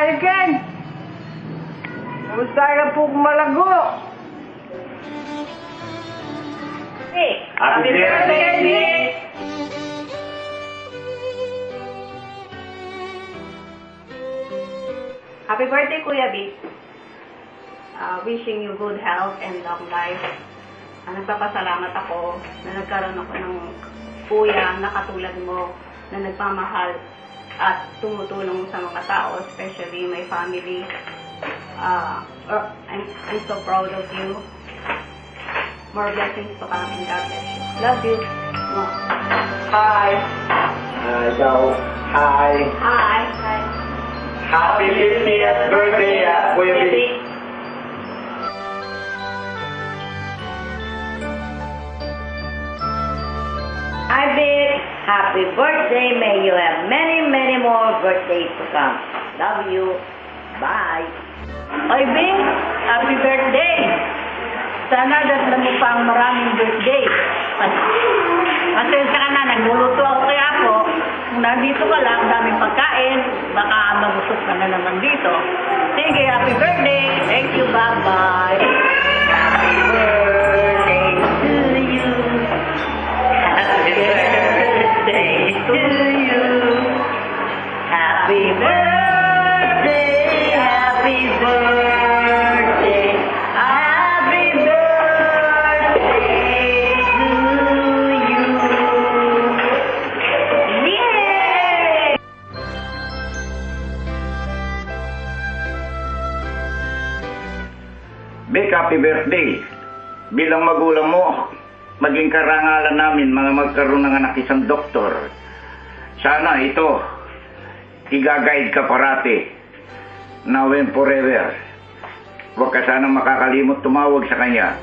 tayo, Ken. Kumusta ka po malago? Hey, Happy birthday, Vic! Happy birthday, Kuya Vic. Wishing you good health and long life. Nagpapasalamat ako na nagkaroon ako ng kuya na katulad mo na nagpamahal at tumutulong sa mga tao, especially my family. I'm so proud of you. More blessings to come and God bless you. Love you. Hi. Ikaw. Hi. Hi. Hi. Happy 50th birthday, Kuya Vic. Hi, Vic. Happy birthday. May you have many, many more birthdays to come. Love you. Bye. Oy, Vic, happy birthday! Sana daslan mo pa ang maraming birthday. Pasensya ka na, nagluluto ako kaya ako. Kung nandito ka lang, daming pagkain, baka magusok ka na naman dito. Sige, happy birthday! Thank you, bye-bye! Happy birthday to you. Happy birthday to you. Happy birthday. Happy birthday. Happy birthday to you. Yay! Vic, happy birthday. Bilang magulang mo, maging karangalan namin mga magkaroon ng anak isang doktor. Sana ito, i-guide ka parati. Now and forever. Huwag ka sanang makakalimot tumawag sa kanya.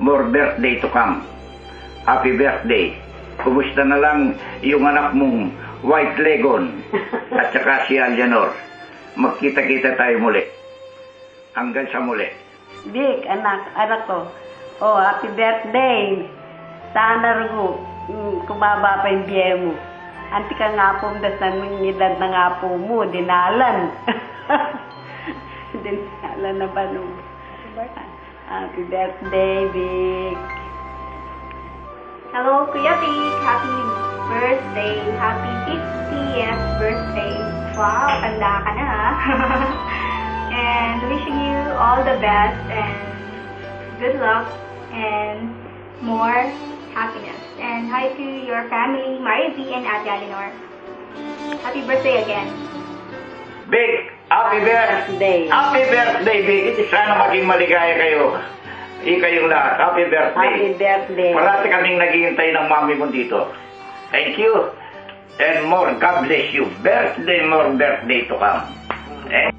More birthday to come. Happy birthday. Kumusta na lang yung anak mong White Legon at saka si Alianor. Magkita-kita tayo muli. Hanggang sa muli. Vic, anak ko. Oh, happy birthday! Sana rin kumaba pa yung biye mo. Anti ka nga po, dasan mo yung edad na nga po mo, dinalan. Dinalan na ba nung? Happy birthday, Vic! Hello, Kuya Vic. Happy birthday. Happy 50th birthday. Wow, tanda ka na ha. And wishing you all the best and good luck and more happiness. And hi to your family, Marivy and Ate Alinor. Happy birthday again. Vic, happy birthday! Birthday. Happy birthday, Vic! Sana maging maligaya kayo. Kayong lahat. Happy birthday! Happy birthday. Parati kaming naghihintay ng mami mo dito. Thank you. And more. God bless you. Birthday, more birthday to come. Eh?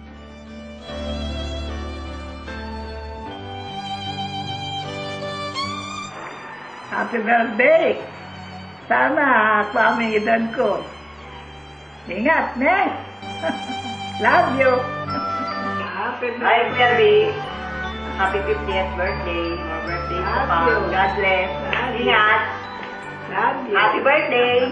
Happy birthday! Sana ako ang edad ko. Ingat, ne? Love you! Hi, Kuya Vic! Happy 50th birthday! More birthdays to come. God bless! Ingat! Love you! Happy birthday!